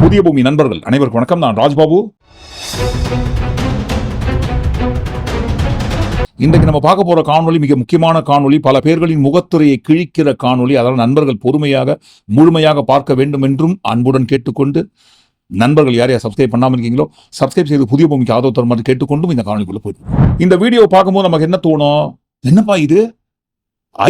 புதிய பூமி நண்பர்கள் அனைவருக்கும் வணக்கம். நான் ராஜ்பாபு. இன்றைக்கு நம்ம பார்க்க போற காணொலி மிக முக்கியமான காணொலி, பல பேர்களின் முகத்துறையை கிழிக்கிற காணொலி. அதனால் நண்பர்கள் பொறுமையாக முழுமையாக பார்க்க வேண்டும் என்றும் அன்புடன் கேட்டுக்கொண்டு, நண்பர்கள் யாரையா சப்ஸ்கிரைப் பண்ணாமல் இருக்கீங்களோ சப்ஸ்கிரைப் செய்து புதிய பூமிக்கு ஆதரவு தர மாதிரி கேட்டுக்கொண்டும் இந்த காணொலிக்குள்ள போயிடும். இந்த வீடியோவை பார்க்கும்போது நமக்கு என்ன தோணும்? என்னப்பா இது,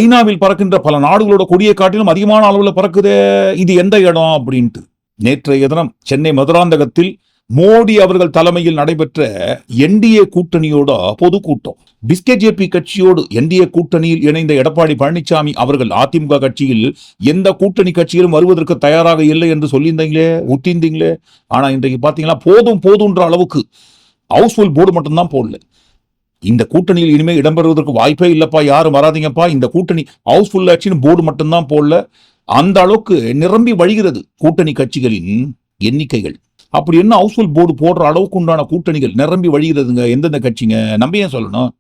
ஐநாவில் பறக்கின்ற பல நாடுகளோட கொடியை காட்டிலும் அதிகமான அளவில் பறக்குதே, இது எந்த இடம் அப்படின்ட்டு. நேற்றைய தினம் சென்னை மதுராந்தகத்தில் மோடி அவர்கள் தலைமையில் நடைபெற்ற என்டிஏ கூட்டணியோட பொதுக்கூட்டம். பிஸ்கேஜேபி கட்சியோடு என்டிஏ கூட்டணியில் இணைந்த எடப்பாடி பழனிசாமி அவர்கள் அதிமுக கட்சியில் எந்த கூட்டணி கட்சியிலும் வருவதற்கு தயாராக இல்லை என்று சொல்லியிருந்தீங்களே, ஒட்டியிருந்தீங்களே. ஆனா இன்றைக்கு பாத்தீங்கன்னா போதுன்ற அளவுக்கு ஹவுஸ்ஃபுல் போர்டு மட்டும்தான் போடல. இந்த கூட்டணியில் இனிமேல் இடம்பெறுவதற்கு வாய்ப்பே இல்லப்பா, யாரும் வராதிங்கப்பா, இந்த கூட்டணி ஹவுஸ்ஃபுல் ஆட்சின்னு போர்டு மட்டும்தான் போடல. அந்த அளவுக்கு நிரம்பி வழிகிறது கூட்டணி கட்சிகளின் எண்ணிக்கைகள். அப்படி என்ன ஹவுஸ்ஃபுல் போர்டு போடுற அளவுக்கு உண்டான கூட்டணிகள் நிரம்பி வழிகிறதுங்க. எந்தெந்த கட்சிங்க நம்ம ஏன் சொல்லணும்?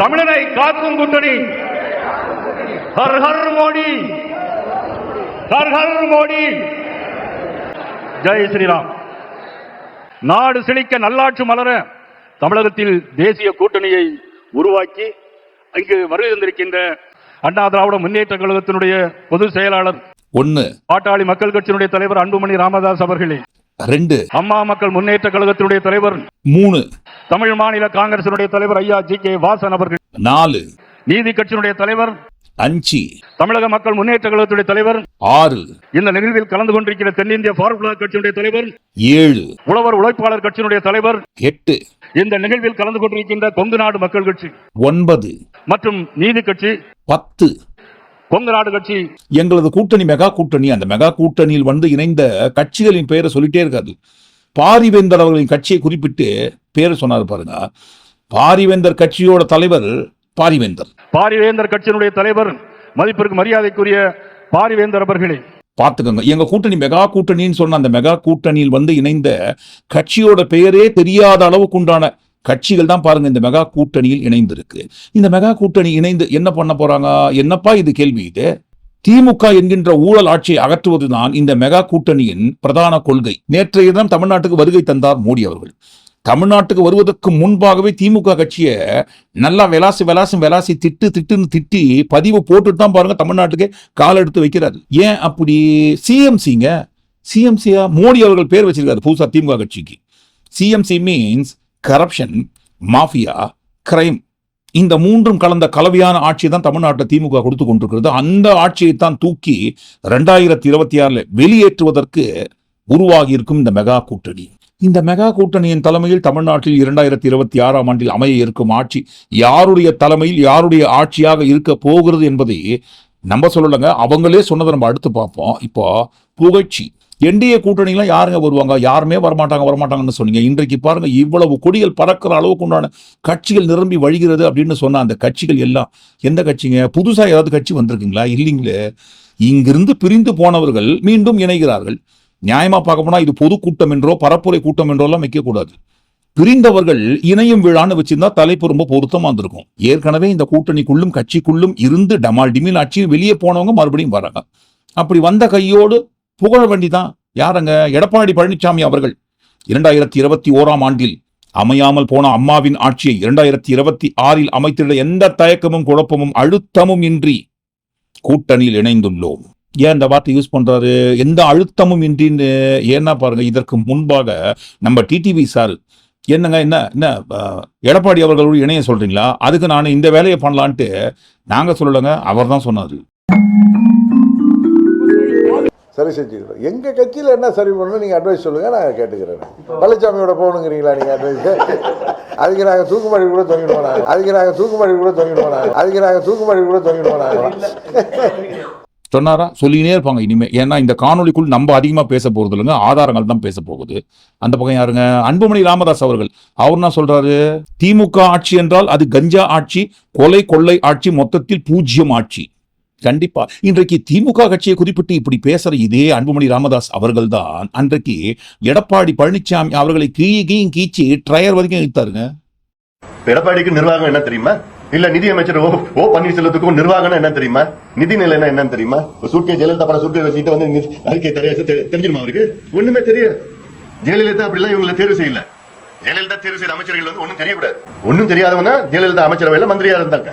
தமிழனை காக்கும் கூட்டணி, ஹர் ஹர் மோடி, ஹர் ஹர் மோடி, ஜெய் ஸ்ரீராம். நாடு செழிக்க, நல்லாட்சி மலர தமிழகத்தில் தேசிய கூட்டணியை உருவாக்கி இங்கு வருகை தந்திருக்கின்ற அண்ணா திராவிட முன்னேற்ற கழகத்தினுடைய பொதுச் செயலாளர் 1, பாட்டாளி மக்கள் கட்சியினுடைய தலைவர் அன்புமணி ராமதாஸ் அவர்களே 2, அம்மா மக்கள் முன்னேற்ற கழகத்தினுடைய தலைவர் 3, தமிழ் மாநில காங்கிரசினுடைய தலைவர் ஐயா ஜி.கே. வாசன் அவர்கள் 4, நீதி கட்சியினுடைய தலைவர் 5, தமிழக மக்கள் முன்னேற்ற கழகத்துடைய தலைவர் 6, இந்த நிகழ்வில் கலந்து கொண்டிருக்கிற தென்னிந்திய பார்முலா கட்சியினுடைய தலைவர் 7, உழவர் உழைப்பாளர் கட்சியினுடைய தலைவர் 8, இந்த நிகழ்வில் கலந்து கொண்டிருக்கின்ற கொங்கு நாடு மக்கள் கட்சி 9 மற்றும் நீதி கட்சி 10. கொங்கு நாடு கட்சி எங்களது கூட்டணி மெகா கூட்டணி. அந்த மெகா கூட்டணியில் இணைந்த கட்சிகளின் பெயரை சொல்லிட்டே இருக்காது. பாரிவேந்தர் அவர்களின் கட்சியை குறிப்பிட்டு பேரை சொன்னார் பாருங்க. பாரிவேந்தர் கட்சியோட தலைவர் பாரிவேந்தர் கட்சியினுடைய தலைவர் மதிப்பிற்கு மரியாதைக்குரிய பாரிவேந்தர் அவர்களே பார்த்துக்கோங்க. எங்க கூட்டணி மெகா கூட்டணின்னு சொன்ன அந்த மெகா கூட்டணியில் இணைந்த கட்சியோட பெயரே தெரியாத அளவுக்கு உண்டான கட்சிகள் தான் பாருங்க இந்த மெகா கூட்டணியில் இணைந்திருக்கு. இந்த மெகா கூட்டணி இணைந்து என்ன பண்ண போறாங்க? என்னப்பா இது கேள்வி. இது திமுக என்கின்ற ஊழல் ஆட்சியை அகற்றுவதுதான் இந்த மெகா கூட்டணியின் பிரதான கொள்கை. நேற்றைய தினம் தமிழ்நாட்டுக்கு வருகை தந்தார் மோடி அவர்கள். தமிழ்நாட்டுக்கு வருவதற்கு முன்பாகவே திமுக கட்சியை நல்லா விளாசி திட்டி பதிவு போட்டுட்டு தான் பாருங்க தமிழ்நாட்டுக்கு கால் எடுத்து வைக்கிறாரு. ஏன் அப்படி? சிஎம்சியா மோடி அவர்கள் பேர் வச்சிருக்காரு புதுசா திமுக கட்சிக்கு. CMC means corruption, mafia, crime. இந்த மூன்றும் கலந்த கலவையான ஆட்சி தான் தமிழ்நாட்டில் திமுக கொடுத்து கொண்டிருக்கிறது. அந்த ஆட்சியை தான் தூக்கி 2026 வெளியேற்றுவதற்கு உருவாகி இருக்கும் இந்த மெகா கூட்டணி. இந்த மெகா கூட்டணியின் தலைமையில் தமிழ்நாட்டில் 2026 அமைய இருக்கும் ஆட்சி யாருடைய தலைமையில் யாருடைய ஆட்சியாக இருக்க போகிறது என்பதை நம்ம சொல்லலைங்க, அவங்களே சொன்னதை நம்ம அடுத்து பார்ப்போம். இப்போ புகழ்ச்சி. என்டிஏ கூட்டணிலாம் யாருங்க வருவாங்க? யாருமே வரமாட்டாங்கன்னு சொன்னீங்க. இன்றைக்கு பாருங்க, இவ்வளவு கொடிகள் பறக்கிற அளவுக்கு உண்டான கட்சிகள் நிரம்பி வழிகிறது அப்படின்னு சொன்ன அந்த கட்சிகள் எல்லாம் எந்த கட்சிங்க? புதுசா ஏதாவது கட்சி வந்திருக்குங்களா? இல்லைங்களே. இங்கிருந்து பிரிந்து போனவர்கள் மீண்டும் இணைகிறார்கள். நியாயமா பார்க்க போனா இது பொதுக்கூட்டம் என்றோ பரப்புரை கூட்டம் என்றோ எல்லாம் வைக்கக்கூடாது. பிரிந்தவர்கள் இணையும் விழான்னு வச்சிருந்தா தலைப்பு ரொம்ப பொருத்தமா இருந்திருக்கும். ஏற்கனவே இந்த கூட்டணிக்குள்ளும் கட்சிக்குள்ளும் இருந்து டமால் டிமில் ஆட்சி வெளியே போனவங்க மறுபடியும் வராங்க. அப்படி வந்த கையோடு புகழ வேண்டிதான். யாருங்க? எடப்பாடி பழனிசாமி அவர்கள் 2021 அமையாமல் போன அம்மாவின் ஆட்சியை 2026 அமைத்திட எந்த தயக்கமும் குழப்பமும் அழுத்தமும் இன்றி கூட்டணியில் இணைந்துள்ளோம். ஏன் இந்த வார்த்தை யூஸ் பண்றாரு? எந்த அழுத்தமும் இன்றின்னு. ஏன்னா பாருங்க, இதற்கு முன்பாக நம்ம டிடிவி சார் என்ன எடப்பாடி அவர்களோடு இணைய சொல்றீங்களா? அதுக்கு நான் இந்த வேலையை பண்ணலான்ட்டு நாங்க சொல்லலைங்க, அவர் தான் சொன்னாரு. சரி செஞ்சுக்கிறோம். எங்கள் கட்சியில் என்ன சரி பண்ணணும் நீங்கள் அட்வைஸ் சொல்லுங்கள், நான் கேட்டுக்கிறேன். பழனிசாமியோட போகணுங்கிறீங்களா நீங்கள் அட்வைஸ்? அதுக்கு நாங்கள் தூக்குமாடி கூட தொங்கிடுவோம். சொன்னாரா? சொல்லினே இருப்பாங்க இனிமே. ஏன்னா இந்த காணொலிக்குள் நம்ம அதிகமாக பேச போகிறது இல்லைங்க, ஆதாரங்கள் தான் பேச போகுது. அந்த பக்கம் யாருங்க? அன்புமணி ராமதாஸ் அவர்கள். அவர் என்ன சொல்றாரு? திமுக ஆட்சி என்றால் அது கஞ்சா ஆட்சி, கொலை கொள்ளை ஆட்சி, மொத்தத்தில் 0 ஆட்சி. கண்டிப்பா இன்றைக்கு திமுக கட்சியை குறிப்பிட்டு இப்படி பேசுற இதே அன்புமணி ராமதாஸ் அவர்கள் தான் அன்றைக்கு எடப்பாடி பழனிசாமி அவர்களை கீச்சி ட்ரையர் வரைக்கும் இழுத்தாருங்க. எடப்பாடிக்கு நிர்வாகம் என்ன தெரியுமா? இல்ல நிதி அமைச்சர் ஓ பன்னீர்செல்வத்துக்கும் நிர்வாகம் என்ன தெரியுமா, நிதிநிலை என்னன்னு தெரியுமா? சூட்கே ஜெயலலிதா பல சூட்கே வச்சுட்டு வந்து அறிக்கை தெரிஞ்சிருமா அவருக்கு? ஒண்ணுமே தெரியாது. ஜெயலலிதா அப்படிலாம் இவங்களை தேர்வு செய்யல. ஜெயலலிதா தேர்வு செய்த அமைச்சர்கள் வந்து ஒண்ணும் தெரியக்கூடாது. ஒண்ணும் தெரியாதவங்க ஜெயலலிதா அமைச்சரவையில மந்திரியா இருந்தாங்க.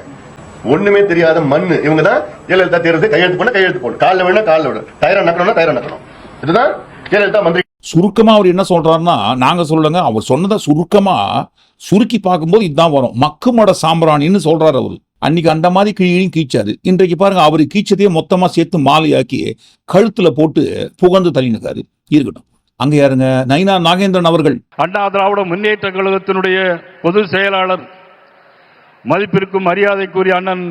ஒண்ணுமே தெரியாத மண்ணு இவங்க தான் ஜெயலலிதா தேர்வு கையெழுத்து பண்ண கையெழுத்து போடும், காலில் விட காலில் விட, டயரை நக்கணும்னா டயரை நக்கணும். இதுதான் ஜெயலலிதா மந்திரி. சுருக்கமா அவர் என்ன சொல்றாருன்னா, நாங்க சொல்லுங்க, அவர் சொன்னதை சுருக்கமா சுருக்கி பார்க்கும்போது இதுதான் வரும். மக்குமட சாம்பிராணின்னு சொல்றாரு அவரு. அன்னைக்கு அந்த மாதிரி கீழையும் கீச்சாரு. இன்றைக்கு பாருங்க, அவரு கீச்சதையே மொத்தமா சேர்த்து மாலையாக்கி கழுத்துல போட்டு புகழ்ந்து தள்ளினுக்காரு. இருக்கட்டும், அங்க யாருங்க நயினார் நாகேந்திரன் அவர்கள், அண்ணா திராவிட முன்னேற்ற கழகத்தினுடைய பொதுச் செயலாளர், மதிப்பிற்கும் மரியாதைக்குரிய அண்ணன்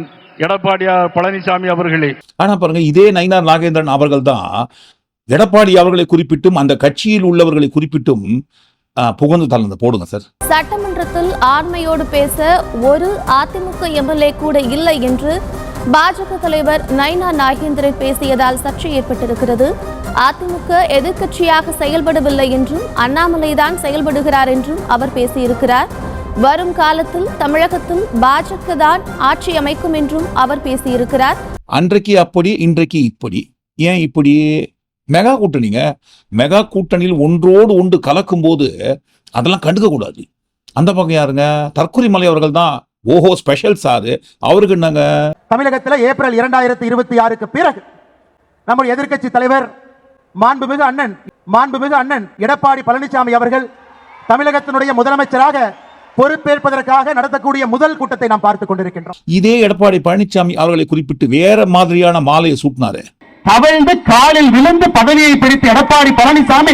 எடப்பாடியார் பழனிசாமி அவர்களே. ஆனா பாருங்க, இதே நயினார் நாகேந்திரன் அவர்கள் தான் எடப்பாடி அவர்களை குறிப்பிட்டும் அந்த கட்சியில் உள்ளவர்களை குறிப்பிட்டும் புகழ்ந்து தள்ளந்து போடுங்க சார். சட்டமன்றத்தில் ஆண்மையோடு பேச ஒரு அதிமுக எம்எல்ஏ கூட இல்லை என்று பாஜக தலைவர் நயினார் நாகேந்திரன் பேசியதால் சர்ச்சை ஏற்பட்டிருக்கிறது. அதிமுக எதிர்க்கட்சியாக செயல்படவில்லை என்றும் அண்ணாமலைதான் செயல்படுகிறார் என்றும் அவர் பேசியிருக்கிறார். வரும் காலத்தில் தமிழகத்தில் பாஜக தான் ஆட்சி அமைக்கும் என்றும் அவர் பேசியிருக்கிறார். அன்றைக்கு அப்படி, இன்றைக்கு இப்படி. ஏன் இப்படி? மெகா கூட்டணிங்க. மெகா கூட்டணியில் ஒன்றோடு ஒன்று கலக்கும் போது அதெல்லாம் கண்டுக்க கூடாது. அந்த பக்கம் யாருங்க? தற்கொலை மலை அவர்கள் தான். ஓஹோ, ஸ்பெஷல் சாரு. அவருக்கு என்னங்க? தமிழகத்தில் ஏப்ரல் 2026க்கு பிறகு நம்முடைய எதிர்க்கட்சி தலைவர் மாண்புமிகு அண்ணன் எடப்பாடி பழனிசாமி அவர்கள் தமிழகத்தினுடைய முதலமைச்சராக பொறுப்பேற்பதற்காக நடத்தக்கூடிய முதல் கூட்டத்தை நாம் பார்த்துக் கொண்டிருக்கின்றோம். இதே எடப்பாடி பழனிசாமி அவர்களை குறிப்பிட்டு வேற மாதிரியான மாலையை சூட்டினாரு. தவழ்ந்து காலில் விழுந்து பதவியை பிடித்த எடப்பாடி பழனிசாமி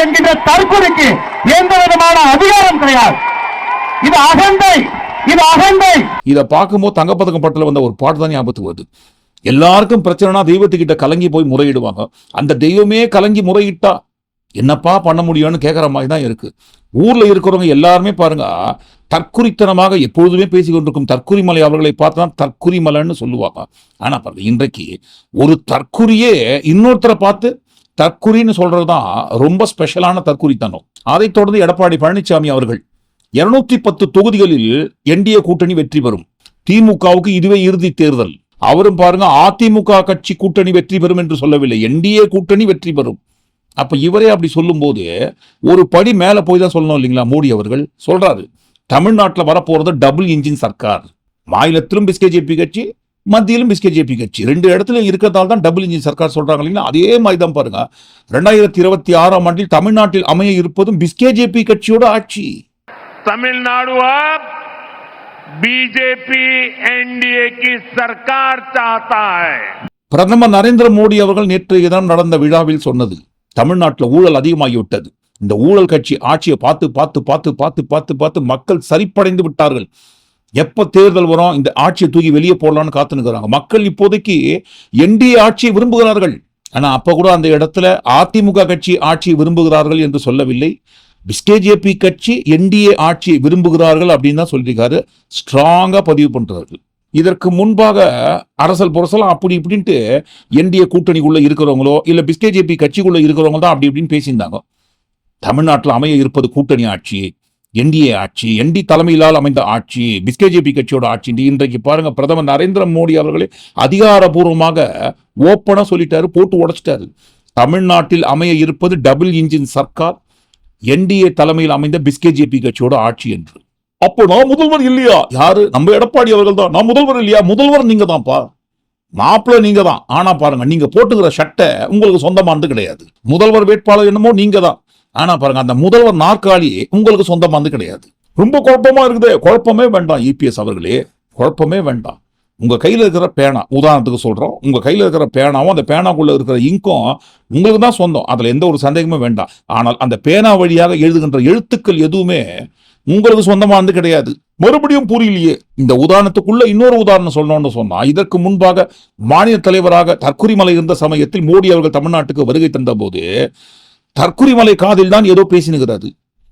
என்கின்ற தற்கொலைக்கு எந்த விதமான அதிகாரம் கிடையாது. இது அகந்தை. இதை பார்க்கும்போது தங்கப்பதக்கம் பட்டல வந்த ஒரு பாட்டு தான் ஞாபகத்துக்கு வருது. எல்லாருக்கும் பிரச்சனைனா தெய்வத்துக்கிட்ட கலங்கி போய் முறையிடுவாங்க. அந்த தெய்வமே கலங்கி முறையிட்டா என்னப்பா பண்ண முடியும்னு கேட்கற மாதிரி தான் இருக்கு. ஊர்ல இருக்கிறவங்க எல்லாருமே பாருங்க, தற்குறித்தனமாக எப்பொழுதுமே பேசிக் கொண்டிருக்கும் தற்குறிமலை அவர்களை பார்த்து தான் தற்குறிமலைன்னு சொல்லுவாங்க. ஆனா பாருங்க, இன்றைக்கு ஒரு தற்குறியே இன்னொருத்தரை பார்த்து தற்குறின்னு சொல்றதுதான் ரொம்ப ஸ்பெஷலான தற்குறித்தனம். அதைத் தொடர்ந்து எடப்பாடி பழனிசாமி அவர்கள் 210 தொகுதிகளில் என்டிஏ கூட்டணி வெற்றி பெறும். திமுகவுக்கு இதுவே இறுதி தேர்தல். அவரும் பாருங்க, அதிமுக கட்சி கூட்டணி வெற்றி பெறும் என்று சொல்லவில்லை, என்டிஏ கூட்டணி வெற்றி பெறும். அப்ப இவரே அப்படி சொல்லும் போது ஒரு படி மேல போய் தான் சொல்லணும் இல்லைங்களா? மோடி அவர்கள் சொல்றாரு, தமிழ்நாட்டில் வரப்போறது டபுள் இன்ஜின் சர்க்கார். மாநிலத்திலும் பிஸ்கேஜேபி கட்சி, மத்தியிலும் பிஸ்கேஜேபி கட்சி, ரெண்டு இடத்துல இருக்கிறதால தான் டபுள் இன்ஜின் சர்க்கார் சொல்றாங்க இல்லைங்களா? அதே மாதிரி தான் பாருங்க, 2026ஆம் ஆண்டில் தமிழ்நாட்டில் அமைய இருப்பதும் பிஸ்கேஜேபி கட்சியோட ஆட்சி. तमिलनाडु अब बीजेपी एनडीए की सरकार चाहता है. பிரதமர் நரேந்திர மோடி அவர்கள் நேற்றைய தினம் நடந்த விழாவில் சொன்னது, தமிழ்நாட்டில் ஊழல் அதிகமாகிவிட்டது. இந்த ஊழல் கட்சி ஆட்சியை பார்த்து பார்த்து பார்த்து பார்த்து பார்த்து பார்த்து மக்கள் சரிப்படைந்து விட்டார்கள். எப்ப தேர்தல் வரும் இந்த ஆட்சியை தூக்கி வெளியே போடலான்னு காத்துனுக்குறாங்க. மக்கள் இப்போதைக்கு என்டிஏ ஆட்சியை விரும்புகிறார்கள். ஆனா அப்ப கூட அந்த இடத்துல அதிமுக கட்சி ஆட்சியை விரும்புகிறார்கள் என்று சொல்லவில்லை. பிஸ்கேஜேபி கட்சி என்டிஏ ஆட்சியை விரும்புகிறார்கள் அப்படின்னு தான் சொல்லியிருக்காரு. ஸ்ட்ராங்கா பதிவு பண்றார்கள். இதற்கு முன்பாக அரசல் புரசலாம் அப்படி இப்படின்ட்டு என்டிஏ கூட்டணிக்குள்ள இருக்கிறவங்களோ இல்ல பிஸ்கேஜேபி கட்சிக்குள்ள இருக்கிறவங்க தான் அப்படி இப்படின்னு பேசியிருந்தாங்க. தமிழ்நாட்டில் அமைய இருப்பது கூட்டணி ஆட்சி, என்டிஏ ஆட்சி, என்டி தலைமையிலால் அமைந்த ஆட்சி, பிஸ்கேஜேபி கட்சியோட ஆட்சி. இன்றைக்கு பாருங்க, பிரதமர் நரேந்திர மோடி அவர்களே அதிகாரபூர்வமாக ஓப்பனா சொல்லிட்டாரு, போட்டு உடைச்சிட்டாரு. தமிழ்நாட்டில் அமைய இருப்பது டபுள் இன்ஜின் சர்க்கார், என்டிஏ தலைமையில் அமைந்த பிஸ்கேஜேபி கட்சியோட ஆட்சி என்று. அப்போ நான் முதல்வர் இல்லையா? யாரு? நம்ம எடப்பாடி அவர்கள் தான். நான் முதல்வர் இல்லையா? முதல்வர் நீங்க தான்ப்பா, மாப்பிள்ள நீங்க தான். ஆனா பாருங்க, நீங்க போட்டுக்கிற சட்டை உங்களுக்கு சொந்தமானது கிடையாது. முதல்வர் வேட்பாளர் என்னமோ நீங்க தான். ஆனா பாருங்க, அந்த முதல்வர் நாற்காலி உங்களுக்கு சொந்தமானது கிடையாது. ரொம்ப குழப்பமா இருக்குது. குழப்பமே வேண்டாம் இபிஎஸ் அவர்களே, குழப்பமே வேண்டாம். உங்க கையில இருக்கிற பேனா, உதாரணத்துக்கு சொல்றோம், உங்க கையில இருக்கிற பேனாவும் அந்த பேனாக்குள்ள இருக்கிற இங்கும் உங்களுக்கு தான் சொந்தம். அதுல எந்த ஒரு சந்தேகமே வேண்டாம். ஆனால் அந்த பேனா வழியாக எழுதுகின்ற எழுத்துக்கள் எதுவுமே உங்களுக்கு சொந்தமானது கிடையாது. மறுபடியும் புரியலையே. இந்த உதாரணத்துக்குள்ள இன்னொரு உதாரணம் சொல்லணும்னு சொன்னா, இதற்கு முன்பாக மாநில தலைவராக தற்குறிமலை இருந்த சமயத்தில் மோடி அவர்கள் தமிழ்நாட்டுக்கு வருகை தந்த போது தற்குறிமலை காதில் தான் ஏதோ பேசினுகிறாரு,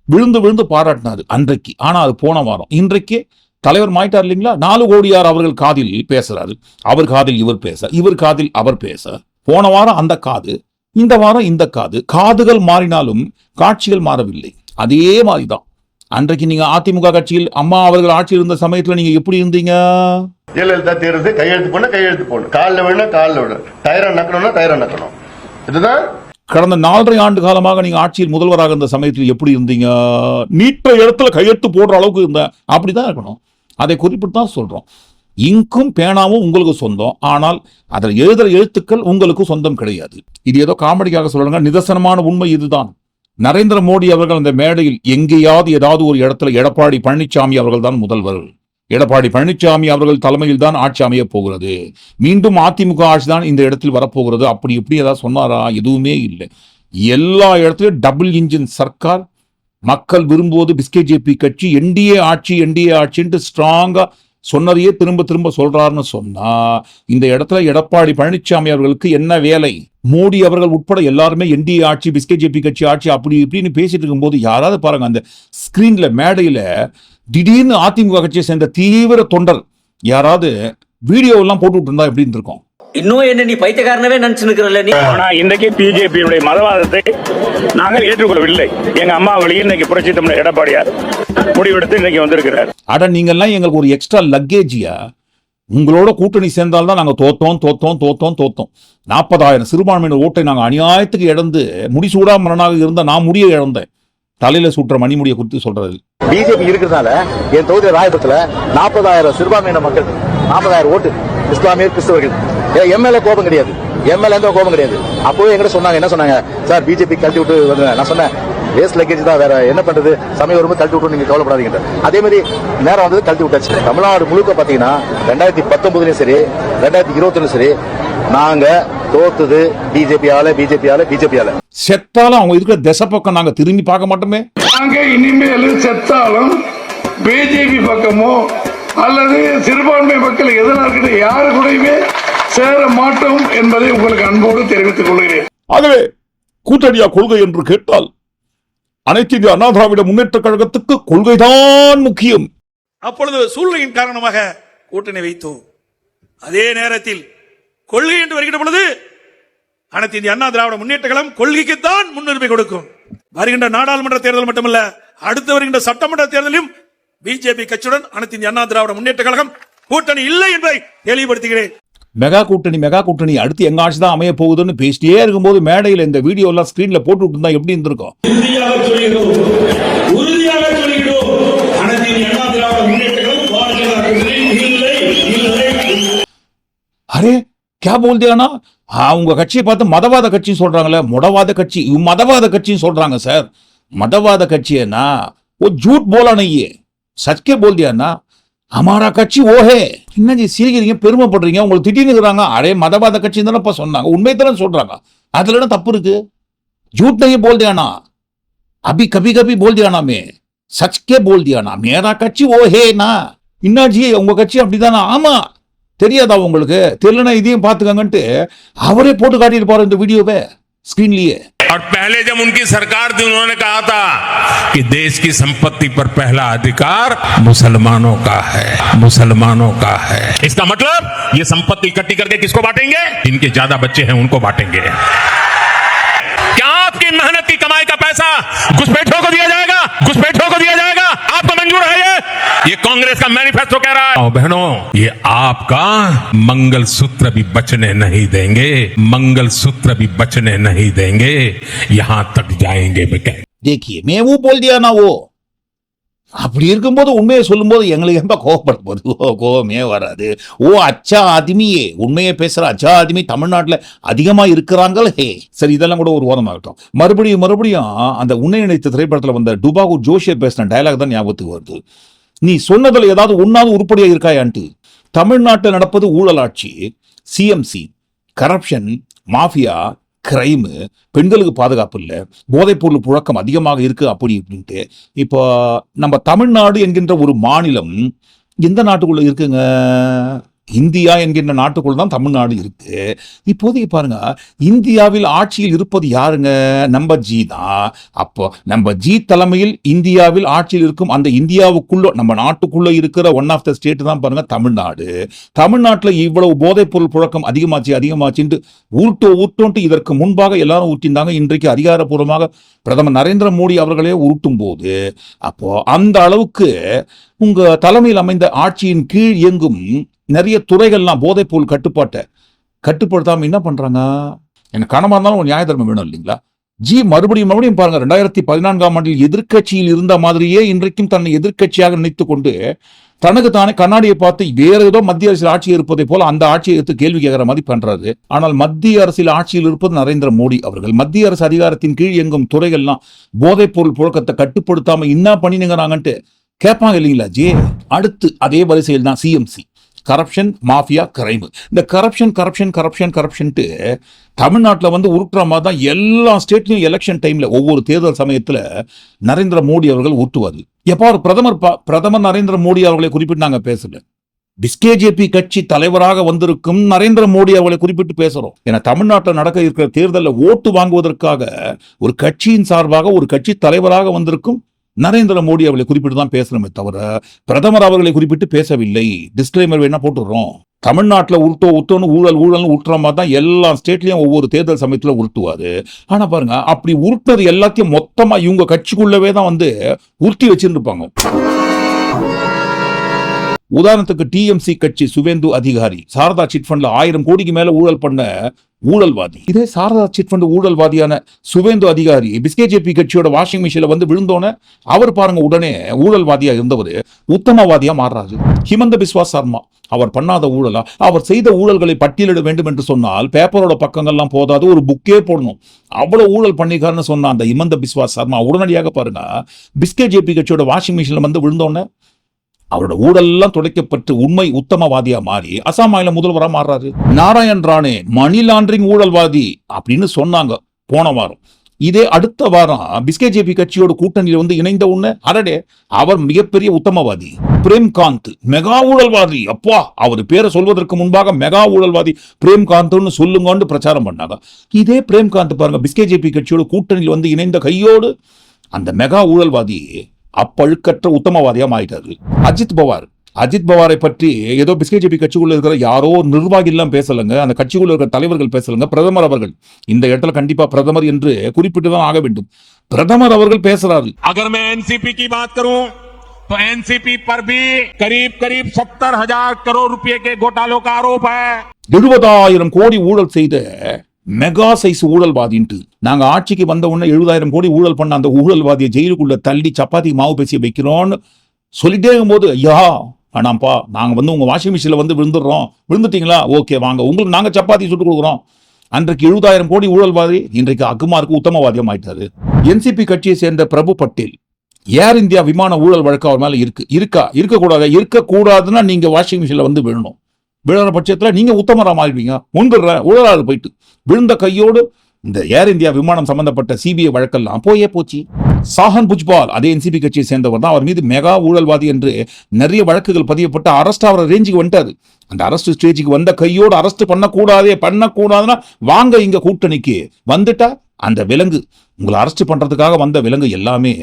விழுந்து விழுந்து பாராட்டினாரு அன்றைக்கு. ஆனா அது போன வாரம். இன்றைக்கு தலைவர் மாயிட்டார் இல்லைங்களா? 4 கோடியார் அவர்கள் காதில் பேசுறாரு. அவர் காதில் இவர் பேச, இவர் காதில் அவர் பேச. போன வாரம் அந்த காது, இந்த வாரம் இந்த காது. காதுகள் மாறினாலும் காட்சிகள் மாறவில்லை. அதே மாதிரிதான் அன்றைக்கு நீங்க அதிமுக கட்சியில் அம்மா அவர்கள் ஆட்சியில் இருந்த சமயத்துல நீங்க எப்படி இருந்தீங்க? ஜெயலலிதா தேர்வு கையெழுத்து போடணும், காலில் விழணும், காலில் விடணும், டயரை நக்கணும்னா டயரை நக்கணும். இதுதான் கடந்த 4.5 ஆண்டு காலமாக நீங்க ஆட்சியில் முதல்வராக இருந்த சமயத்தில் எப்படி இருந்தீங்க? நீட்ட இடத்துல கையெழுத்து போடுற அளவுக்கு இருந்த அப்படிதான் இருக்கணும். அதை குறிப்பிட்டு தான் சொல்றோம். இங்கும் பேனாவும் உங்களுக்கு சொந்தம், ஆனால் அதில் எழுதுற எழுத்துக்கள் உங்களுக்கு சொந்தம் கிடையாது. இது ஏதோ காமெடிக்காக சொல்றாங்க, நிதர்சனமான உண்மை இதுதான். நரேந்திர மோடி அவர்கள் அந்த மேடையில் எங்கேயாவது ஏதாவது ஒரு இடத்துல எடப்பாடி பழனிசாமி அவர்கள் தான் முதல்வர், எடப்பாடி பழனிசாமி அவர்கள் தலைமையில் தான் ஆட்சி அமைய போகிறது, மீண்டும் அதிமுக ஆட்சி தான் இந்த இடத்தில் வரப்போகிறது, அப்படி இப்படி ஏதாவது சொன்னாரா? எதுவுமே இல்லை. எல்லா இடத்துலையும் டபுள் இன்ஜின் சர்க்கார், மக்கள் விரும்புவது பிஸ்கெட் ஜேபி கட்சி, என்டிஏ ஆட்சின்ட்டு ஸ்ட்ராங்கா சொன்னதையே திரும்ப திரும்ப சொல்றாருன்னு சொன்னா இந்த இடத்துல எடப்பாடி பழனிசாமி அவர்களுக்கு என்ன வேலை? மோடி அவர்கள் உட்பட எல்லாருமே என்டிஏ ஆட்சி, பிஸ்கெட் ஜேபி கட்சி ஆட்சி அப்படி இப்படின்னு பேசிட்டு இருக்கும்போது யாராவது பாருங்க அந்த ஸ்கிரீன்ல மேடையில திடீர்னு அதிமுக கட்சியை சேர்ந்த தீவிர தொண்டர் யாராவது வீடியோ எல்லாம் போட்டு இருந்தா எப்படி இருக்கும்? இன்னும் என்ன நீ பைத்தியக்காரனவே நினைச்சுக்கிறல்ல நீ. ஆனா இன்றைக்கு பிஜேபியுடைய மதவாதத்தை நாங்கள் ஏற்றுக்கொள்ளவில்லை. எங்க அம்மா வழியில் இன்னைக்கு புரட்சி தமிழர் எடப்பாடியார் முடிவெடுத்து இன்னைக்கு வந்திருக்கிறார். அட நீங்க எல்லாம் எங்களுக்கு ஒரு எக்ஸ்ட்ரா லக்கேஜியா? உங்களோட கூட்டணி சேர்ந்தால்தான் நாங்க தோத்தோம் 40,000 சிறுபான்மையினர் ஓட்டை நாங்க அநியாயத்துக்கு இழந்து முடிசூடா மரணாக இருந்த நான் முடிய இழந்தேன். தலையில சுற்ற மணிமுடியை குறித்து சொல்றது. பிஜேபி இருக்கிறதுனால என் தொகுதி ராயபுரத்துல 40,000 சிறுபான்மையின மக்கள், 40,000 ஓட்டு இஸ்லாமியர் கிறிஸ்தவர்கள். எம்எல்ஏ கோபம் கிடையாது, எம்எல்ஏ கோபம் கிடையாது. அப்பவே எங்கிட்ட சொன்னாங்க, என்ன சொன்னாங்க, சார் பிஜேபி கழட்டி விட்டு வந்து. நான் சொன்னேன் வேஸ்ட் லக்கேஜ் தான், வேற என்ன பண்றது, சமயம் வரும்போது கழட்டி விட்டு நீங்க கவலைப்படாதீங்க. அதே மாதிரி நேரம் வந்தது கழட்டி விட்டாச்சு. தமிழ்நாடு முழுக்க பாத்தீங்கன்னா 2019 சரி 2021 சரி நாங்க தோத்துது பிஜேபியால. செத்தாலும் அவங்க இருக்கிற திசை பக்கம் நாங்க திரும்பி பார்க்க மாட்டோமே. நாங்க இனிமேல் செத்தாலும் பிஜேபி பக்கமோ அல்லது சிறுபான்மை மக்கள் எதிராக யாரு கூடயுமே சேர மாட்டோம் என்பதை உங்களுக்கு அன்போடு தெரிவித்துக் கொள்கிறேன். ஆகவே கூட்டணியா கொள்கை என்று கேட்டால் அனைத்து இந்திய அண்ணா திராவிட முன்னேற்ற கழகத்துக்கு கொள்கைதான் முக்கியம். அப்பொழுது சூழ்நிலையின் காரணமாக கூட்டணி வைத்தோம். அதே நேரத்தில் கொள்கை என்று வருகின்ற பொழுது அனைத்து இந்திய அண்ணா திராவிட முன்னேற்ற கழகம் கொள்கைக்குத்தான் முன்னுரிமை கொடுக்கும். வருகின்ற நாடாளுமன்ற தேர்தல் மட்டுமல்ல, அடுத்து வருகின்ற சட்டமன்ற தேர்தலிலும் பிஜேபி கட்சியுடன் அனைத்து இந்திய அண்ணா திராவிட முன்னேற்ற கழகம் கூட்டணி இல்லை என்பதை தெளிவுபடுத்துகிறேன். மெகா கூட்டணி அடுத்து எங்க ஆட்சி தான் அமைய போகுதுன்னு பேசிட்டே இருக்கும்போது மேடையில் இந்த வீடியோ எல்லாம் ஸ்கிரீன்ல போட்டு இருந்தா எப்படி இருந்திருக்கும்? அரே क्या बोल दिया ना? உங்க கட்சியை பார்த்து மதவாத கட்சின்னு சொல்றாங்களே, மதவாத கட்சின்னு சொல்றாங்க சார். மதவாத கட்சினா वो झूठ बोला नहीं है, सच के बोल दिया ना, हमारा கட்சி वो है. என்ன ஜி சிரிக்கிறீங்க, பெருமைப்படுறீங்க? உங்களுக்கு திடீர்னு இருக்கிறாங்க, அரே மதவாத கட்சி தானப்பா சொன்னாங்க, உண்மை தானே சொல்றாங்க, அதுல என்ன தப்பு இருக்கு? झूठ नहीं बोल दिया ना, अभी कभी कभी बोल दिया ना, मैं सच के बोल दिया ना, मेरा கட்சி वो है ना. என்ன ஜி உங்க கட்சி அப்படிதானா? ஆமா, தெரியாதா உங்களுக்கு? தெரியலனா இதையும் பாத்துக்கங்கன்ட்டு அவரே போட்டு காட்டிட்டு போற இந்த வீடியோவை ஸ்கிரீன்லயே. और पहले जब उनकी सरकार थी उन्होंने कहा था कि देश की संपत्ति पर पहला अधिकार मुसलमानों का है. इसका मतलब ये संपत्ति इकट्ठी करके किसको बांटेंगे? जिनके ज्यादा बच्चे हैं उनको बांटेंगे. क्या आपकी मेहनत की कमाई का पैसा घुसपैठियों को दिया जाएगा? आपको मंजूर है? ये कांग्रेस का मैनिफेस्टो कह रहा है. बहनों, ये आपका मंगलसूत्र भी बचने नहीं देंगे, यहां तक जाएंगे. देखिए मैं वो बोल दिया ना, वो அப்படி இருக்கும்போது உண்மையை சொல்லும்போது எங்களுக்கு ரொம்ப கோவப்படும் போது கோவமே வராது. ஓ அச்சா ஆத்மியே, உண்மையை பேசுற அச்சா ஆத்மி தமிழ்நாட்டில் அதிகமா இருக்கிறாங்களே. சரி, இதெல்லாம் கூட ஒரு ஓரமாகட்டும். மறுபடியும் அந்த உன்னை நினைத்த திரைப்படத்தில் வந்த டுபாகூர் ஜோஷியர் பேசின டயலாக் தான் ஞாபகத்துக்கு வருது. நீ சொன்னதுல ஏதாவது ஒன்னாவது உருப்படியா இருக்காயான்ட்டு. தமிழ்நாட்டில் நடப்பது ஊழலாட்சி, சிஎம்சி, கரப்ஷன், மாஃபியா, கிரைமு, பெண்களுக்கு பாதுகாப்பு இல்லை, போதைப்பொருள் புழக்கம் அதிகமாக இருக்கு அப்படி இப்படின்ட்டு. இப்போ நம்ம தமிழ்நாடு என்கின்ற ஒரு மாநிலம் எந்த நாட்டுக்குள்ள இருக்குங்க? இந்தியா என்கின்ற நாட்டுக்குள் தான் தமிழ்நாடு இருக்கு. இப்போதைக்கு பாருங்க, இந்தியாவில் ஆட்சியில் இருப்பது யாருங்க? நம்ம ஜி தான். அப்போ நம்ம ஜி தலைமையில் இந்தியாவில் ஆட்சியில் இருக்கும் அந்த இந்தியாவுக்குள்ள நம்ம நாட்டுக்குள்ள இருக்கிற ஒன் ஆஃப் த ஸ்டேட் தான் பாருங்க தமிழ்நாடு. தமிழ்நாட்டில் இவ்வளவு போதைப் பொருள் புழக்கம் அதிகமாச்சுட்டு உருட்டோன்ட்டு இதற்கு முன்பாக எல்லாரும் ஊட்டியிருந்தாங்க. இன்றைக்கு அதிகாரப்பூர்வமாக பிரதமர் நரேந்திர மோடி அவர்களே உருட்டும் போது, அப்போ அந்த அளவுக்கு உங்க தலைமையில் அமைந்த ஆட்சியின் கீழ் இயங்கும் நிறைய துறைகள்லாம் போதைப் பொருள் கட்டுப்படுத்தாம என்ன பண்றாங்க? எனக்கு கனமா இருந்தாலும் ஒரு நியாய தர்மம் வேணும் இல்லைங்களா? ஜி மறுபடியும் பாருங்க, 2014ஆம் ஆண்டில் எதிர்க்கட்சியில் இருந்த மாதிரியே இன்றைக்கும் தன்னை எதிர்க்கட்சியாக நினைத்துக் கொண்டு தனக்கு தானே கண்ணாடியை பார்த்து வேற ஏதோ மத்திய அரசியல் ஆட்சி இருப்பதை போல அந்த ஆட்சியை எடுத்து கேள்வி கேட்கிற மாதிரி பண்றாரு. ஆனால் மத்திய அரசியல் ஆட்சியில் இருப்பது நரேந்திர மோடி அவர்கள். மத்திய அரசு அதிகாரத்தின் கீழ் இயங்கும் துறைகள்லாம் போதைப் பொருள் புழக்கத்தை கட்டுப்படுத்தாம என்ன பண்ணினுங்கிறாங்கன்ட்டு கேட்பாங்க இல்லைங்களா ஜி? அடுத்து அதே வரிசையில் தான் சிஎம்சி, கரப்ஷன், மாஃபியா, கிரைம். இந்த கரப்ஷன்ட்டு தமிழ்நாட்டில் வந்து உருட்டுற மாதிரி தான் எல்லா ஸ்டேட்லையும் எலெக்ஷன் டைம்ல ஒவ்வொரு தேர்தல் சமயத்தில் நரேந்திர மோடி அவர்கள் ஊட்டுவாரு. எப்போ பிரதமர் நரேந்திர மோடி அவர்களை குறிப்பிட்டு நாங்கள் பேசல, பிஸ்கேஜேபி கட்சி தலைவராக வந்திருக்கும் நரேந்திர மோடி அவர்களை குறிப்பிட்டு பேசுறோம். ஏன்னா தமிழ்நாட்டில் நடக்க இருக்கிற தேர்தலில் ஓட்டு வாங்குவதற்காக ஒரு கட்சியின் சார்பாக ஒரு கட்சி தலைவராக வந்திருக்கும் நரேந்திர மோடி அவர்களை குறிப்பிட்டு தான் பேசுறோமே தவிர பிரதமர் அவர்களை குறிப்பிட்டு பேசவில்லை. டிஸ்க்ளைமர் வேணா போட்டுடுறோம். தமிழ்நாட்டில் ஊழல்னு உருட்டுற மாதிரி தான் எல்லா ஸ்டேட்லயும் ஒவ்வொரு தேர்தல் சமயத்துல உருட்டுவாரு. ஆனா பாருங்க, அப்படி உருட்டுறது எல்லாத்தையும் மொத்தமா இவங்க கட்சிக்குள்ளவே தான் வந்து உருட்டி வச்சிருப்பாங்க. உதாரணத்துக்கு டிஎம்சி கட்சி சுவேந்து அதிகாரி சாரதா சிட் ஃபண்ட்ல 1000 கோடிக்கு மேல ஊழல் பண்ண ஊழல்வாதி. இதே சாரதா சிட் ஃபண்ட் ஊழல்வாதியான சுவேந்து அதிகாரி பிஸ்கேஜேபி கட்சியோட வாஷிங் மிஷின்ல வந்து விழுந்தோன்னு அவர் பாருங்க உடனே ஊழல்வாதியா இருந்தவர் உத்தமவாதியா மாறுறாரு. ஹிமந்த பிஸ்வா சர்மா அவர் பண்ணாத ஊழலா? அவர் செய்த ஊழல்களை பட்டியலிட வேண்டும் என்று சொன்னால் பேப்பரோட பக்கங்கள்லாம் போதாது, ஒரு புக்கே போடணும். அவ்வளவு ஊழல் பண்ணிக்காருன்னு சொன்ன அந்த ஹிமந்த பிஸ்வா சர்மா உடனடியாக பாருங்க பிஸ்கேஜேபி கட்சியோட வாஷிங் மிஷின்ல வந்து விழுந்தோன்னு அவரோட ஊழல் எல்லாம் துடைக்கப்பட்டு உண்மை உத்தமவாதியா மாறி அசாம் மாநில முதல்வராக மாறுறாரு. நாராயண் ராணே மணி லாண்டரிங் ஊழல்வாதி அப்படின்னு சொன்னாங்க போன வாரம். இதே அடுத்த வாரம் பிஸ்கேஜேபி கட்சியோட கூட்டணியில் வந்து இணைந்த உடனே அரடே அவர் மிகப்பெரிய உத்தமவாதி. பிரேம்காந்த் மெகா ஊழல்வாதி, அப்பா அவர் பேரை சொல்வதற்கு முன்பாக மெகா ஊழல்வாதி பிரேம்காந்த்னு சொல்லுங்கன்னு பிரச்சாரம் பண்ணாங்க. இதே பிரேம்காந்த் பாருங்க பிஸ்கேஜேபி கட்சியோட கூட்டணியில் வந்து இணைந்த கையோடு அந்த மெகா ஊழல்வாதி அப்பழுக்கற்ற உத்தமவாதியா மாறிட்டாரு. அஜித் பவாரை பற்றி ஏதோ பிஸ்கேஜேபி கட்சிக்குள்ள இருக்கிற யாரோ நிர்வாகி எல்லாம் பேசலங்க, அந்த கட்சிக்குள்ள இருக்கிற தலைவர்கள் பேசலங்க, பிரதமர் அவர்கள் இந்த இடத்துல கண்டிப்பா பிரதமர் என்று குறிப்பிட்டு தான் ஆக வேண்டும். பிரதமர் அவர்கள் பேசுறாரு. अगर मैं एनसीपी की बात करूं तो एनसीपी पर भी करीब 70,000 करोड़ रुपए के घोटालों का आरोप है. 70,000 கோடி ஊழல் செய்த மெகா சைஸ் ஊழல்வாதின்ட்டு நாங்க ஆட்சிக்கு வந்த உடனே 70,000 கோடி ஊழல் பண்ண அந்த ஊழல்வாதியை ஜெயிலுக்குள்ள தள்ளி சப்பாத்தி மாவு பேசி வைக்கிறோம்னு சொல்லிட்டே இருக்கும்போது, ஐயா ஆனாப்பா நாங்க வந்து உங்க வாஷிங் மிஷின்ல வந்து விழுந்துட்டீங்களா, ஓகே வாங்க உங்களுக்கு நாங்க சப்பாத்தி சுட்டு கொடுக்குறோம். அன்றைக்கு 70,000 கோடி ஊழல்வாதி இன்றைக்கு அக்குமாருக்கு உத்தமவாதியம் ஆயிட்டாரு. என்சிபி கட்சியை சேர்ந்த பிரபு பட்டேல் ஏர் இந்தியா விமான ஊழல் வழக்கு அவர் மேல இருக்கக்கூடாதுன்னா நீங்க வாஷிங் மிஷின்ல வந்து விழுற பட்சத்தில் நீங்க உத்தமரா மாறிடுவீங்க. ஊழலாளர் போயிட்டு விழுந்த கையோடு இந்த ஏர் இந்தியா விமானம் சம்பந்தப்பட்ட சிபிஐ வழக்கெல்லாம் போச்சு. சாஹன் புஜ்பால் அதே என்சிபி கட்சியை சேர்ந்தவர் தான். அவர் மீது மெகா ஊழல்வாதி என்று நிறைய வழக்குகள் பதியப்பட்ட அரஸ்ட் அவர ரேஞ்சுக்கு வந்துட்டாரு. அந்த அரஸ்ட் ஸ்டேஜுக்கு வந்த கையோடு அரஸ்ட் பண்ணக்கூடாதுன்னா வாங்க இங்க கூட்டணிக்கு வந்துட்டா அந்த விலங்கு உங்களை அரஸ்ட் பண்றதுக்காக வந்த விலங்கு எல்லாமே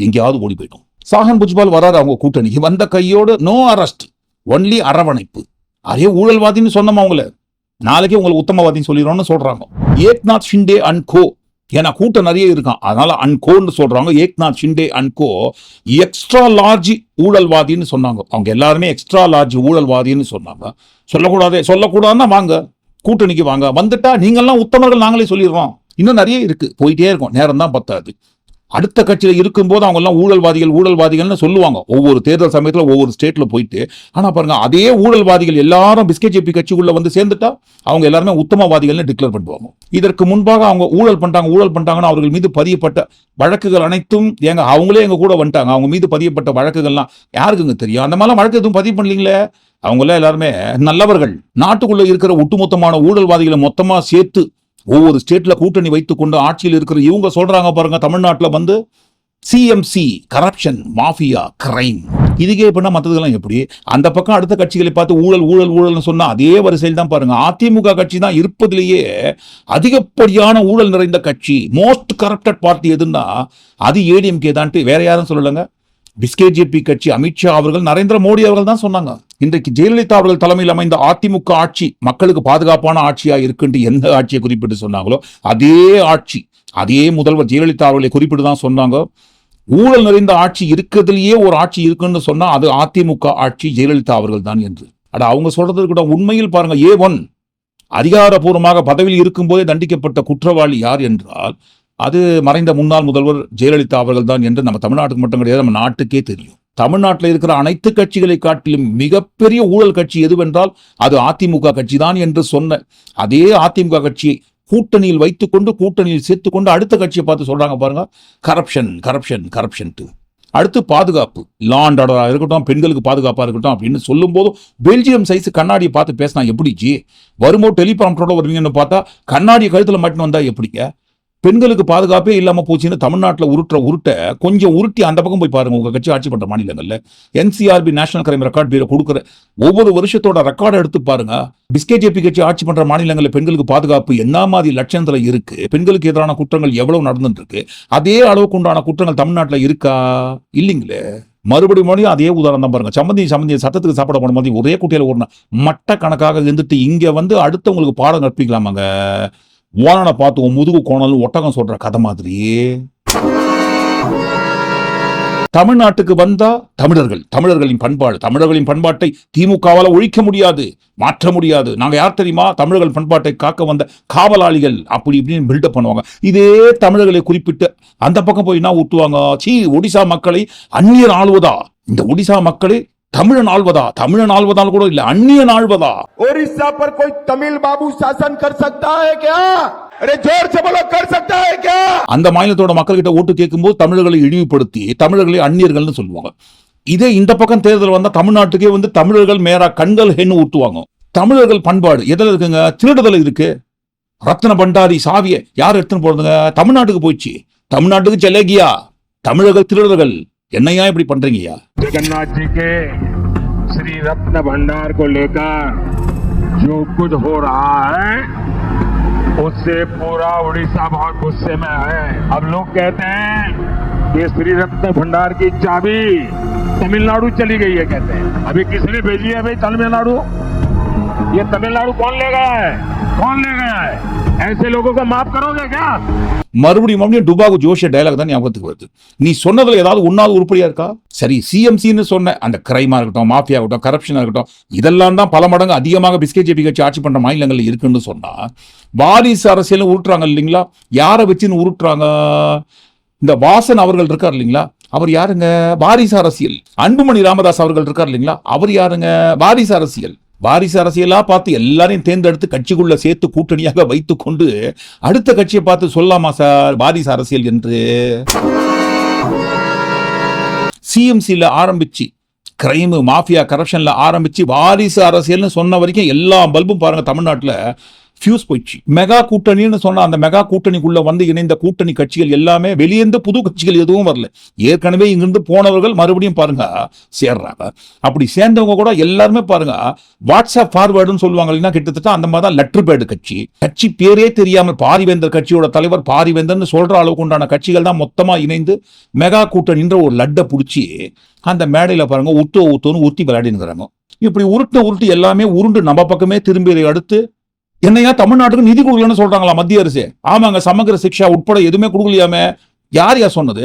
எங்கேயாவது ஓடி போயிடும். சாஹன் புஜ்பால் வராரு அவங்க கூட்டணிக்கு வந்த கையோடு நோ அரெஸ்ட் ஒன்லி அரவணைப்பு. அதே ஊழல்வாதின்னு சொன்னோம் அவங்கள நாளைக்கே உங்களுக்கு உத்தமவாதின்னு சொல்லிடுறோம்னு சொல்றாங்க. ஏக்நாத் ஷிண்டே அண்ட் கோ, ஏன்னா கூட்டம் நிறைய இருக்கான் அதனால அன்கோன்னு சொல்றாங்க. Eknath Shinde and co extra large ஊழல்வாதின்னு சொன்னாங்க. அவங்க எல்லாருமே எக்ஸ்ட்ரா லார்ஜ் ஊழல்வாதின்னு சொன்னாங்க. சொல்லக்கூடாதுன்னா வாங்க கூட்டணிக்கு வாங்க, வந்துட்டா நீங்கெல்லாம் உத்தமர்கள் நாங்களே சொல்லிடுறோம். இன்னும் நிறைய இருக்கு, போயிட்டே இருக்கும், நேரம் தான் பத்தாது. அடுத்த கட்சியில் இருக்கும்போது அவங்க எல்லாம் ஊழல்வாதிகள்னு சொல்லுவாங்க ஒவ்வொரு தேர்தல் சமயத்துல ஒவ்வொரு ஸ்டேட்ல போயிட்டு. ஆனா பாருங்க அதே ஊழல்வாதிகள் எல்லாரும் பிஸ்கேஜேபி கட்சிக்குள்ள வந்து சேர்ந்துட்டா அவங்க எல்லாருமே உத்தமவாதிகள்னு டிக்ளேர் பண்ணுவாங்க. இதற்கு முன்பாக அவங்க ஊழல் பண்ணிட்டாங்கன்னு அவர்கள் மீது பதியப்பட்ட வழக்குகள் அனைத்தும் அவங்களே எங்க கூட வந்துட்டாங்க. அவங்க மீது பதியப்பட்ட வழக்குகள்லாம் யாருக்குங்க தெரியும்? அந்த மாதிரிலாம் வழக்கு எதுவும் பதிவு பண்ணலீங்களே. அவங்கள எல்லாருமே நல்லவர்கள். நாட்டுக்குள்ள இருக்கிற ஒட்டுமொத்தமான ஊழல்வாதிகளை மொத்தமா சேர்த்து ஒவ்வொரு ஸ்டேட்ல கூட்டணி வைத்துக் கொண்டு ஆட்சியில் இருக்கிற இவங்க சொல்றாங்க பாருங்க, தமிழ்நாட்டில் வந்து சிஎம்சி கரப்ஷன் மாஃபியா கிரைம் இதுக்கே பண்ணா மற்றதெல்லாம் எப்படி? அந்த பக்கம் அடுத்த கட்சிகளை பார்த்து ஊழல் ஊழல் ஊழல்னு சொன்னா அதே வரிசையில் தான் பாருங்க. அதிமுக கட்சி தான் இருப்பதிலேயே அதிகப்படியான ஊழல் நிறைந்த கட்சி. மோஸ்ட் கரப்டட் பார்ட்டி எதுன்னா அது ஏடிஎம்கே தான்ட்டு வேற யாரும் சொல்லலைங்க. பிஸ்கேஜேபி கட்சி அமித்ஷா அவர்கள், நரேந்திர மோடி அவர்கள் தான் சொன்னாங்க. இன்றைக்கு ஜெயலலிதா அவர்கள் தலைமையில் அமைந்த அதிமுக ஆட்சி மக்களுக்கு பாதுகாப்பான ஆட்சியா இருக்குன்னு எந்த ஆட்சியை குறிப்பிட்டு சொன்னாங்களோ அதே ஆட்சி, அதே முதல்வர் ஜெயலலிதா அவர்களை குறிப்பிட்டு தான் சொன்னாங்க. ஊழல் நிறைந்த ஆட்சி இருக்கிறதுலயே ஒரு ஆட்சி இருக்குன்னு சொன்னா அது அதிமுக ஆட்சி, ஜெயலலிதா அவர்கள் தான் என்று. அவங்க சொல்றது கூட உண்மையில் பாருங்க. A1 அதிகாரப்பூர்வமாக பதவியில் இருக்கும்போதே தண்டிக்கப்பட்ட குற்றவாளி யார் என்றால் அது மறைந்த முன்னாள் முதல்வர் ஜெயலலிதா அவர்கள் தான் என்று நம்ம தமிழ்நாட்டுக்கு மட்டும் கிடையாது, நம்ம நாட்டுக்கே தெரியும். தமிழ்நாட்டில் இருக்கிற அனைத்து கட்சிகளை காட்டிலும் மிகப்பெரிய ஊழல் கட்சி எதுவென்றால் அது அதிமுக கட்சி தான் என்று சொன்ன அதே அதிமுக கட்சியை கூட்டணியில் வைத்துக்கொண்டு, கூட்டணியில் சேர்த்துக்கொண்டு அடுத்த கட்சியை பார்த்து சொல்றாங்க பாருங்க, கரப்ஷன் கரப்ஷன் கரப்ஷன். அடுத்து பாதுகாப்பு, லா அண்ட் ஆர்டரா இருக்கட்டும், பெண்களுக்கு பாதுகாப்பா இருக்கட்டும் அப்படின்னு சொல்லும் போது பெல்ஜியம் சைஸ் கண்ணாடியை பார்த்து பேசினா எப்படி ஜி? வரும்போது டெலிபிராம்டரோட வருவீங்கன்னு பார்த்தா கண்ணாடியை கழுத்துல மாட்டின்னு வந்தா எப்படிங்க? பெண்களுக்கு பாதுகாப்பே இல்லாம போச்சுன்னு தமிழ்நாட்டில் உருட்ட கொஞ்சம் உருட்டி அந்த பக்கம் போய் பாருங்க. உங்க கட்சி ஆட்சி பண்ற மாநிலங்கள்ல NCRB நேஷனல் கிரைம் ரெக்கார்ட் பீரோ கொடுக்குற ஒவ்வொரு வருஷத்தோட ரெக்கார்டை எடுத்து பாருங்க. பிஸ்கேஜேபி கட்சி ஆட்சி பண்ற மாநிலங்களில் பெண்களுக்கு பாதுகாப்பு என்ன மாதிரி லட்சணத்துல இருக்கு, பெண்களுக்கு எதிரான குற்றங்கள் எவ்வளவு நடந்துட்டு இருக்கு, அதே அளவுக்கு உண்டான குற்றங்கள் தமிழ்நாட்டில் இருக்கா? இல்லைங்களே. மறுபடியும் அதே உதாரணம் தான் பாருங்க. சம்பந்தி சத்தத்துக்கு சாப்பிட போன மாதிரி ஒரே குட்டியில ஒரு மட்ட கணக்காக இருந்துட்டு இங்க வந்து அடுத்தவங்களுக்கு பாடம் கற்பிக்கலாமாங்க? ஓனனை பார்த்து முதுகு கோணல் ஒட்டகம் சொல்ற கதை மாதிரி. தமிழ்நாட்டுக்கு வந்தா தமிழர்களின் பண்பாட்டை திமுகவால ஒழிக்க முடியாது, மாற்ற முடியாது. நாங்க யார் தெரியுமா? தமிழர்கள் பண்பாட்டை காக்க வந்த காவலாளிகள் அப்படி இப்படின்னு பில்டப் பண்ணுவாங்க. இதே தமிழர்களை குறிப்பிட்டு அந்த பக்கம் போய் என்ன ஊட்டுவாங்க? ஒடிசா மக்களை அந்நியர் ஆள்வதா? இந்த ஒடிசா மக்களை தமிழன் ஆள்வதால் கூட இல்ல, அந்நியன் ஆள்வதா? ओडिशा पर कोई तमिल बाबू शासन कर सकता है क्या? अरे जोर से बोलो, कर सकता है क्या? அந்த மாநிலத்தோட மக்கள் கிட்ட ஓட்டு கேட்கும்போது தமிழர்களை இழிவுபடுத்தி தமிழர்களை அந்நியர்கள்னு சொல்லுவாங்க. இதே இந்த பக்கம் தேர்தல் வந்தா தமிழ்நாட்டுக்கே வந்து தமிழர்கள் மேரா கண்கள் ஹென்னு ஊட்டுவாங்க. தமிழர்கள் பண்பாடு எதில் இருக்குங்க? திருடுதல் இருக்கு. ரத்ன பண்டாரி சாவியை யார் எடுத்துன்னு போறதுங்க? தமிழ்நாட்டுக்கு போயிடுச்சு. தமிழ்நாட்டுக்கு செல்லகியா தமிழர்கள் திருடர்கள். என்னையா இப்படி பண்றீங்கயா? जगन्नाथ जी के श्री रत्न भंडार को लेकर जो कुछ हो रहा है उससे पूरा उड़ीसा बहुत गुस्से में है। अब लोग कहते हैं कि श्री रत्न भंडार की चाबी तमिलनाडु चली गई है, कहते हैं। अभी किसने भेजी है भाई तमिलनाडु? ये तमिलनाडु कौन ले गया है? ऐसे लोगों को माफ करोगे क्या? மறுபடியும் டுபாகு ஜோஷிய டயலாக் தான் ஞாபகத்துக்கு வருது. நீ சொன்னதுல ஏதாவது ஒன்னாவது உருப்படியா இருக்கா? சரி, சிஎம்சின்னு சொன்ன அந்த கிரைமா இருக்கட்டும், மாஃபியா இருக்கட்டும், கரப்ஷனா இருக்கட்டும், இதெல்லாம் தான் பல மடங்கு அதிகமாக பிஸ்கேஜேபி கட்சி ஆட்சி பண்ற மாநிலங்கள்ல இருக்குன்னு சொன்னா வாரிசு அரசியல் உருட்டுறாங்க இல்லைங்களா? யாரை வச்சுன்னு உருட்டுறாங்க? இந்த வாசன் அவர்கள் இருக்கார் இல்லைங்களா? அவர் யாருங்க? வாரிசு அரசியல். அன்புமணி ராமதாஸ் அவர்கள் இருக்கார் இல்லைங்களா? அவர் யாருங்க? வாரிசு அரசியல். வாரிசு அரசியலா பார்த்து எல்லாரையும் தேர்ந்தெடுத்து கட்சிக்குள்ள சேர்த்து கூட்டணியாக வைத்துக் கொண்டு அடுத்த கட்சியை பார்த்து சொல்லாமா சார் வாரிசு அரசியல் என்று? சிஎம்சில ஆரம்பிச்சு கிரைம் மாஃபியா கரப்ஷன்ல ஆரம்பிச்சு வாரிசு அரசியல்னு சொன்ன வரைக்கும் எல்லா பல்பும் பாருங்க தமிழ்நாட்டுல ஃபியூஸ் போயிடுச்சு. மெகா கூட்டணின்னு சொன்னா அந்த மெகா கூட்டணிக்குள்ள வந்து இணைந்த கூட்டணி கட்சிகள் எல்லாமே வெளியேந்து புது கட்சிகள் எதுவும் வரல. ஏற்கனவே இங்கிருந்து போனவர்கள் மறுபடியும் பாருங்க சேர்றாங்க. அப்படி சேர்ந்தவங்க கூட எல்லாருமே பாருங்க வாட்ஸ்அப் ஃபார்வர்டுன்னு சொல்லுவாங்க இல்லைன்னா, கிட்டத்தட்ட அந்த மாதிரி தான் லெட்டர் பேடு கட்சி பேரே தெரியாமல் பாரிவேந்தர் கட்சியோட தலைவர் பாரிவேந்தர்னு சொல்ற அளவுக்கு உண்டான கட்சிகள் தான் மொத்தமா இணைந்து மெகா கூட்டணின்ற ஒரு லட்டை பிடிச்சி அந்த மேடையில பாருங்க ஊத்துன்னு ஊத்தி விளையாடினுங்கிறாங்க. இப்படி உருட்டு எல்லாமே உருண்டு நம்ம பக்கமே திரும்பி அடுத்து என்னையா தமிழ்நாட்டுக்கு நிதி கொடுக்கலன்னு சொல்றாங்களா மத்திய அரசு? ஆமாங்க, சமக்கிர சிக்ஷா உட்பட எதுவுமே கொடுக்கலையாமே. யார் சொன்னது?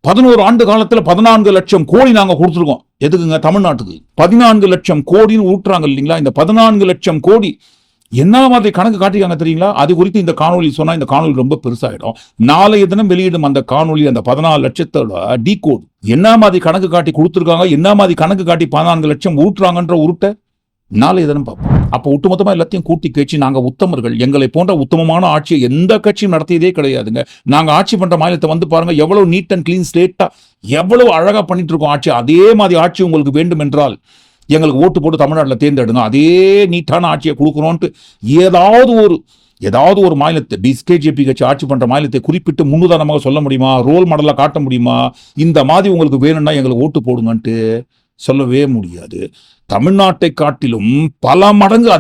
11 ஆண்டு காலத்துல 14 லட்சம் கோடி நாங்க கொடுத்துருக்கோம். எதுக்குங்க? தமிழ்நாட்டுக்கு 14 லட்சம் கோடின்னு ஊட்டுறாங்க இல்லைங்களா? இந்த 14 லட்சம் கோடி என்ன மாதிரி கணக்கு காட்டிக்காங்க தெரியுங்களா? அது குறித்து இந்த காணொலி சொன்னா இந்த காணொலி ரொம்ப பெருசாயிடும். நாளைய தினம் வெளியிடும் அந்த காணொலி அந்த 14 லட்சத்தோட டீகோட் என்ன மாதிரி கணக்கு காட்டி கொடுத்துருக்காங்க, என்ன மாதிரி கணக்கு காட்டி 14 லட்சம் ஊட்டுறாங்கன்ற உருட்டை நாளைய தினம் பார்ப்போம். அப்போ ஒட்டுமொத்தமா எல்லாத்தையும் கூட்டி கட்சி நாங்க உத்தமர்கள், எங்களை போன்ற உத்தமமான ஆட்சியை எந்த கட்சியும் நடத்தியதே கிடையாதுங்க. நாங்க ஆட்சி பண்ற மாநிலத்தை வந்து பாருங்க, எவ்வளவு நீட் அண்ட் கிளீன் ஸ்லேட்டா எவ்வளவு அழகா பண்ணிட்டு இருக்கோம் ஆட்சி. அதே மாதிரி ஆட்சி உங்களுக்கு வேண்டும் என்றால் எங்களுக்கு ஓட்டு போட்டு தமிழ்நாட்டில் தேர்ந்தெடுங்க. அதே நீட்டான ஆட்சியை கொடுக்குறோன்ட்டு ஏதாவது ஒரு ஏதாவது ஒரு மாநிலத்தை பிஸ்கேஜேபி கட்சி ஆட்சி பண்ற மாநிலத்தை குறிப்பிட்டு முன்னுதாரணமாக சொல்ல முடியுமா? ரோல் மாடலா காட்ட முடியுமா? இந்த மாதிரி உங்களுக்கு வேணும்னா எங்களுக்கு ஓட்டு போடுங்கன்ட்டு சொல்லவே முடியாது. தமிழ்நாட்டை காட்டிலும் பல மடங்கு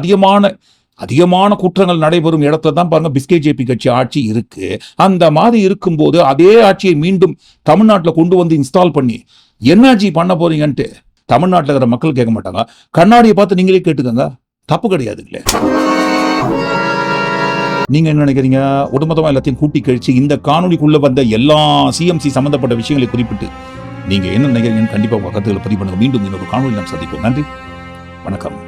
அதிகமான குற்றங்கள் நடைபெறும் இடத்துல தான் பாருங்க பிஸ்கேஜேபி கட்சி ஆட்சி இருக்கு. அந்த மாதிரி இருக்கும்போது அதே ஆட்சியை மீண்டும் தமிழ்நாட்டில் கொண்டு வந்து இன்ஸ்டால் பண்ணி என்னாச்சு பண்ண போறீங்கன்ட்டு தமிழ்நாட்டில் இருக்கிற மக்கள் கேட்க மாட்டாங்க. கண்ணாடியை பார்த்து நீங்களே கேட்டுக்கோங்க, தப்பு கிடையாது இல்லையா? நீங்க என்ன நினைக்கிறீங்க? ஒட்டுமொத்தமா எல்லாத்தையும் கூட்டி கழிச்சு இந்த காணொலிக்குள்ள வந்த எல்லா சிஎம்சி சம்பந்தப்பட்ட விஷயங்களை குறிப்பிட்டு நீங்க என்ன நினைக்கிறீங்கன்னு கண்டிப்பா உங்க கருத்துக்களை பதிவு பண்ணுங்க. மீண்டும் இன்னொரு காணொலி நாம் சந்திப்போம். நன்றி, வணக்கம்.